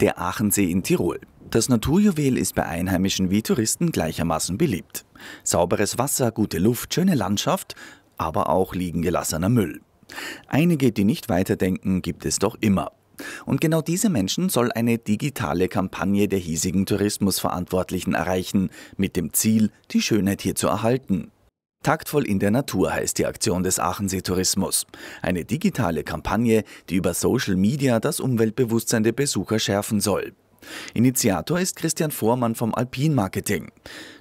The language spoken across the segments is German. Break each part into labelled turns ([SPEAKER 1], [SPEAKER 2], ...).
[SPEAKER 1] Der Aachensee in Tirol. Das Naturjuwel ist bei Einheimischen wie Touristen gleichermaßen beliebt. Sauberes Wasser, gute Luft, schöne Landschaft, aber auch liegen gelassener Müll. Einige, die nicht weiterdenken, gibt es doch immer. Und genau diese Menschen soll eine digitale Kampagne der hiesigen Tourismusverantwortlichen erreichen, mit dem Ziel, die Schönheit hier zu erhalten. Taktvoll in der Natur heißt die Aktion des Aachensee Tourismus. Eine digitale Kampagne, die über Social Media das Umweltbewusstsein der Besucher schärfen soll. Initiator ist Christian Vormann vom Alpin Marketing.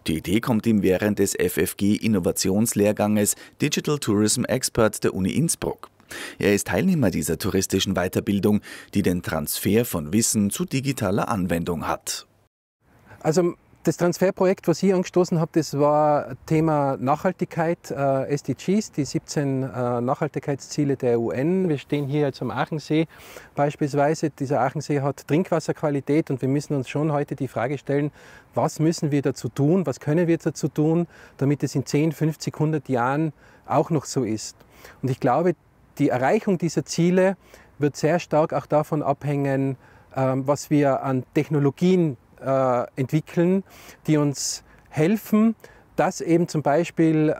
[SPEAKER 1] Die Idee kommt ihm während des FFG-Innovationslehrganges Digital Tourism Expert der Uni Innsbruck. Er ist Teilnehmer dieser touristischen Weiterbildung, die den Transfer von Wissen zu digitaler Anwendung hat.
[SPEAKER 2] Also das Transferprojekt, was ich angestoßen habe, das war Thema Nachhaltigkeit, SDGs, die 17 Nachhaltigkeitsziele der UN. Wir stehen hier jetzt am Aachensee beispielsweise. Dieser Aachensee hat Trinkwasserqualität und wir müssen uns schon heute die Frage stellen, was müssen wir dazu tun, was können wir dazu tun, damit es in 10, 50, 100 Jahren auch noch so ist. Und ich glaube, die Erreichung dieser Ziele wird sehr stark auch davon abhängen, was wir an Technologien entwickeln, die uns helfen, dass eben zum Beispiel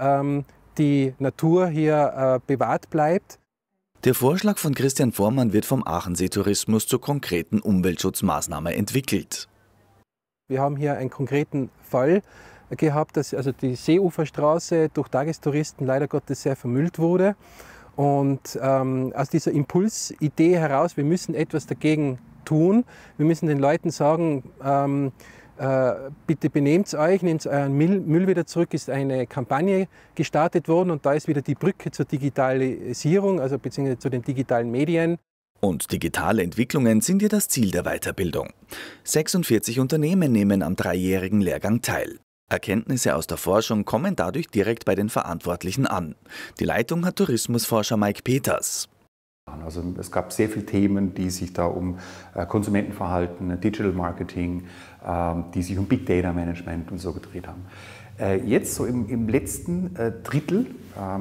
[SPEAKER 2] die Natur hier bewahrt bleibt.
[SPEAKER 1] Der Vorschlag von Christian Vormann wird vom Aachensee Tourismus zur konkreten Umweltschutzmaßnahme entwickelt. Wir
[SPEAKER 2] haben hier einen konkreten Fall gehabt, dass also die Seeuferstraße durch Tagestouristen leider Gottes sehr vermüllt wurde. Und aus dieser Impulsidee heraus, wir müssen etwas dagegen tun. Wir müssen den Leuten sagen, bitte benehmt euch, nehmt euren Müll wieder zurück, ist eine Kampagne gestartet worden und da ist wieder die Brücke zur Digitalisierung, also beziehungsweise zu den digitalen Medien.
[SPEAKER 1] Und digitale Entwicklungen sind ja das Ziel der Weiterbildung. 46 Unternehmen nehmen am 3-jährigen Lehrgang teil. Erkenntnisse aus der Forschung kommen dadurch direkt bei den Verantwortlichen an. Die Leitung hat Tourismusforscher Mike Peters.
[SPEAKER 3] Also es gab sehr viele Themen, die sich da um Konsumentenverhalten, Digital Marketing, die sich um Big Data Management und so gedreht haben. Jetzt so im letzten Drittel,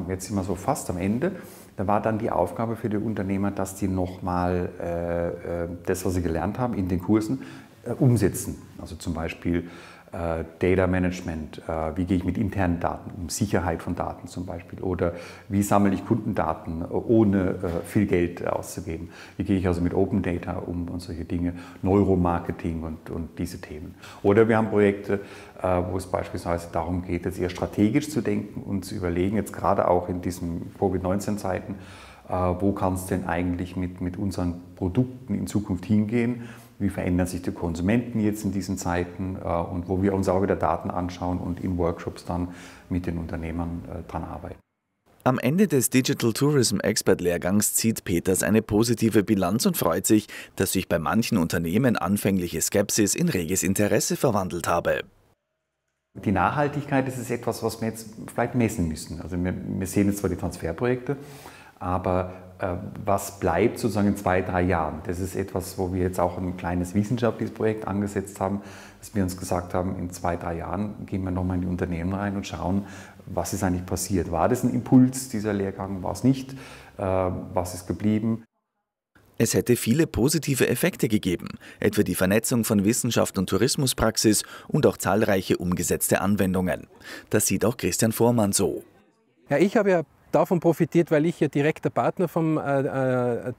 [SPEAKER 3] jetzt sind wir so fast am Ende, da war dann die Aufgabe für die Unternehmer, dass die nochmal das, was sie gelernt haben in den Kursen, umsetzen. Also zum Beispiel Data Management, wie gehe ich mit internen Daten um, Sicherheit von Daten zum Beispiel, oder wie sammle ich Kundendaten, ohne viel Geld auszugeben, wie gehe ich also mit Open Data um und solche Dinge, Neuromarketing und diese Themen. Oder wir haben Projekte, wo es beispielsweise darum geht, jetzt eher strategisch zu denken und zu überlegen, jetzt gerade auch in diesen Covid-19-Zeiten, wo kann es denn eigentlich mit unseren Produkten in Zukunft hingehen? Wie verändern sich die Konsumenten jetzt in diesen Zeiten und wo wir uns auch wieder Daten anschauen und in Workshops dann mit den Unternehmern dran arbeiten.
[SPEAKER 1] Am Ende des Digital Tourism Expert Lehrgangs zieht Peters eine positive Bilanz und freut sich, dass sich bei manchen Unternehmen anfängliche Skepsis in reges Interesse verwandelt habe.
[SPEAKER 3] Die Nachhaltigkeit, das ist etwas, was wir jetzt vielleicht messen müssen. Also wir sehen jetzt zwar die Transferprojekte, aber was bleibt sozusagen in 2, 3 Jahren? Das ist etwas, wo wir jetzt auch ein kleines wissenschaftliches Projekt angesetzt haben, dass wir uns gesagt haben, in 2, 3 Jahren gehen wir nochmal in die Unternehmen rein und schauen, was ist eigentlich passiert. War das ein Impuls, dieser Lehrgang? War es nicht? Was ist geblieben?
[SPEAKER 1] Es hätte viele positive Effekte gegeben, etwa die Vernetzung von Wissenschaft und Tourismuspraxis und auch zahlreiche umgesetzte Anwendungen. Das sieht auch Christian Vormann so.
[SPEAKER 2] Ja, ich habe ja davon profitiert, weil ich ja direkter Partner vom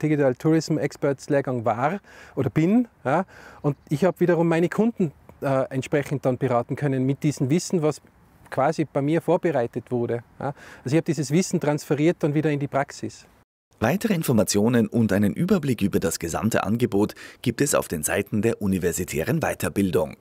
[SPEAKER 2] Digital Tourism Experts Lehrgang war oder bin. Ja, und ich habe wiederum meine Kunden entsprechend dann beraten können mit diesem Wissen, was quasi bei mir vorbereitet wurde. Ja. Also ich habe dieses Wissen transferiert dann wieder in die Praxis.
[SPEAKER 1] Weitere Informationen und einen Überblick über das gesamte Angebot gibt es auf den Seiten der universitären Weiterbildung.